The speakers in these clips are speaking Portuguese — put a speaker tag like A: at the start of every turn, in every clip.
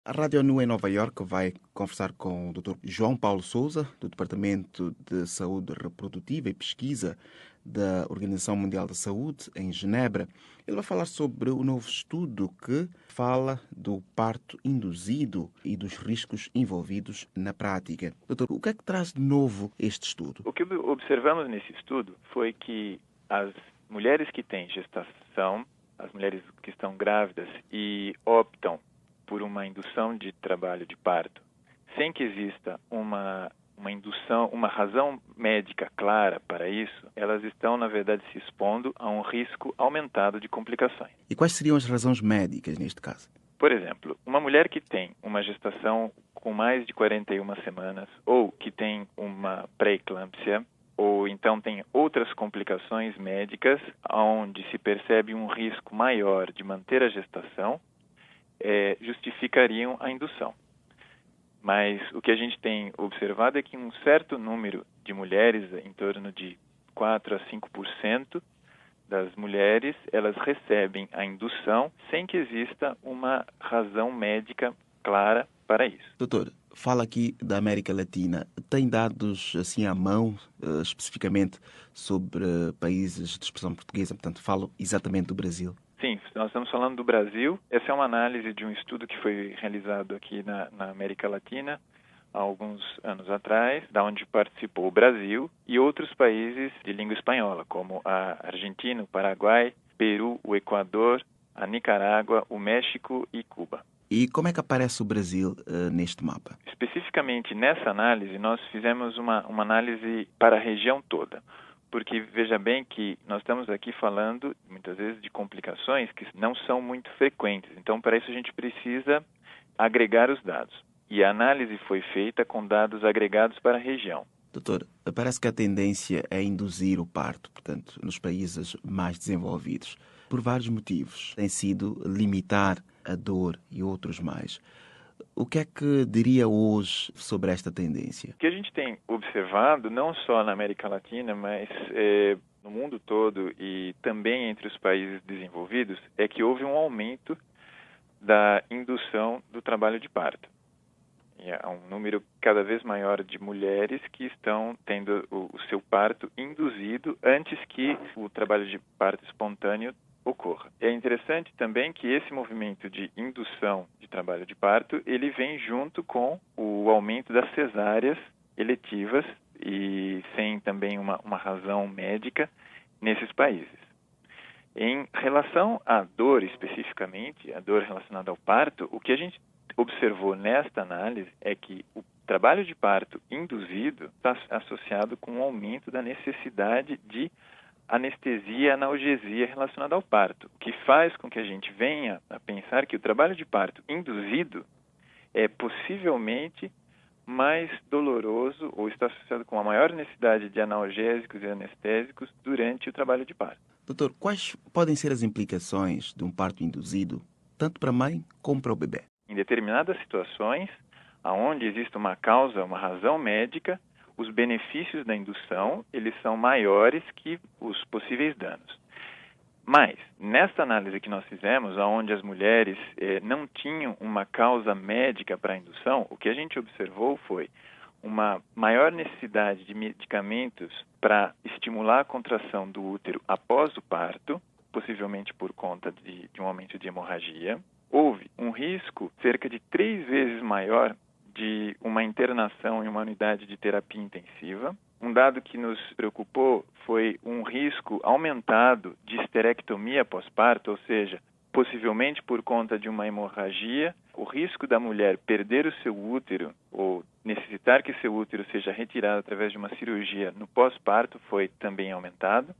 A: A Rádio ONU em Nova Iorque vai conversar com o Dr. João Paulo Sousa, do Departamento de Saúde Reprodutiva e Pesquisa da Organização Mundial da Saúde, em Genebra. Ele vai falar sobre o novo estudo que fala do parto induzido e dos riscos envolvidos na prática. Doutor, o que é que traz de novo este estudo?
B: O que observamos nesse estudo foi que as mulheres que têm gestação, as mulheres que estão grávidas e optam por uma indução de trabalho de parto, sem que exista uma indução, uma razão médica clara para isso, elas estão, na verdade, se expondo a um risco aumentado de complicações.
A: E quais seriam as razões médicas neste caso?
B: Por exemplo, uma mulher que tem uma gestação com mais de 41 semanas ou que tem uma pré-eclâmpsia ou então tem outras complicações médicas onde se percebe um risco maior de manter a gestação, justificariam a indução. Mas o que a gente tem observado é que um certo número de mulheres, em torno de 4 a 5% das mulheres, elas recebem a indução sem que exista uma razão médica clara para isso.
A: Doutor, fala aqui da América Latina. Tem dados assim à mão, especificamente sobre países de expressão portuguesa? Portanto, falo exatamente do Brasil.
B: Sim, nós estamos falando do Brasil. Essa é uma análise de um estudo que foi realizado aqui na América Latina há alguns anos atrás, da onde participou o Brasil e outros países de língua espanhola, como a Argentina, o Paraguai, Peru, o Equador, a Nicarágua, o México e Cuba.
A: E como é que aparece o Brasil neste mapa?
B: Especificamente nessa análise, nós fizemos uma análise para a região toda. Porque veja bem que nós estamos aqui falando, muitas vezes, de complicações que não são muito frequentes. Então, para isso, a gente precisa agregar os dados. E a análise foi feita com dados agregados para a região.
A: Doutor, parece que a tendência é induzir o parto, portanto, nos países mais desenvolvidos. Por vários motivos. Tem sido limitar a dor e outros mais. O que é que diria hoje sobre esta tendência?
B: O que a gente tem observado, não só na América Latina, mas no mundo todo e também entre os países desenvolvidos, é que houve um aumento da indução do trabalho de parto. E há um número cada vez maior de mulheres que estão tendo o seu parto induzido antes que o trabalho de parto espontâneo ocorra. É interessante também que esse movimento de indução de trabalho de parto, ele vem junto com o aumento das cesáreas eletivas e sem também uma razão médica nesses países. Em relação à dor especificamente, a dor relacionada ao parto, o que a gente observou nesta análise é que o trabalho de parto induzido está associado com um aumento da necessidade de anestesia e analgesia relacionada ao parto, o que faz com que a gente venha a pensar que o trabalho de parto induzido é possivelmente mais doloroso ou está associado com uma maior necessidade de analgésicos e anestésicos durante o trabalho de parto.
A: Doutor, quais podem ser as implicações de um parto induzido, tanto para a mãe como para o bebê?
B: Em determinadas situações, onde existe uma causa, uma razão médica, os benefícios da indução, eles são maiores que os possíveis danos. Mas, nesta análise que nós fizemos, onde as mulheres não tinham uma causa médica para a indução, o que a gente observou foi uma maior necessidade de medicamentos para estimular a contração do útero após o parto, possivelmente por conta de um aumento de hemorragia. Houve um risco cerca de 3 vezes maior de uma internação em uma unidade de terapia intensiva. Um dado que nos preocupou foi um risco aumentado de histerectomia pós-parto, ou seja, possivelmente por conta de uma hemorragia, o risco da mulher perder o seu útero ou necessitar que seu útero seja retirado através de uma cirurgia no pós-parto foi também aumentado.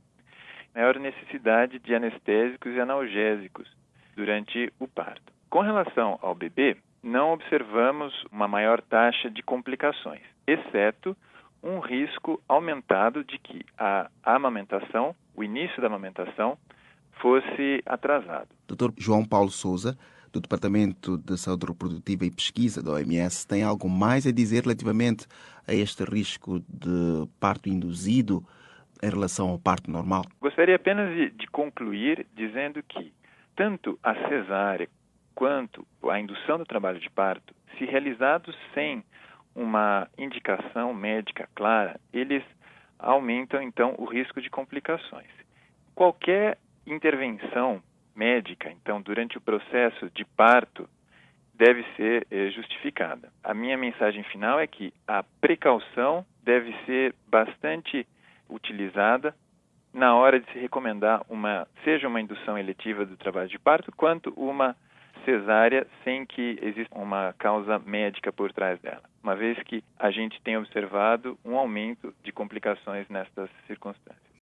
B: Maior necessidade de anestésicos e analgésicos durante o parto. Com relação ao bebê, não observamos uma maior taxa de complicações, exceto um risco aumentado de que a amamentação, o início da amamentação, fosse atrasado.
A: Dr. João Paulo Sousa, do Departamento de Saúde Reprodutiva e Pesquisa da OMS, tem algo mais a dizer relativamente a este risco de parto induzido em relação ao parto normal?
B: Gostaria apenas de concluir dizendo que tanto a cesárea quanto a indução do trabalho de parto, se realizados sem uma indicação médica clara, eles aumentam, então, o risco de complicações. Qualquer intervenção médica, então, durante o processo de parto, deve ser justificada. A minha mensagem final é que a precaução deve ser bastante utilizada na hora de se recomendar seja uma indução eletiva do trabalho de parto, quanto uma cesárea sem que exista uma causa médica por trás dela, uma vez que a gente tem observado um aumento de complicações nestas circunstâncias.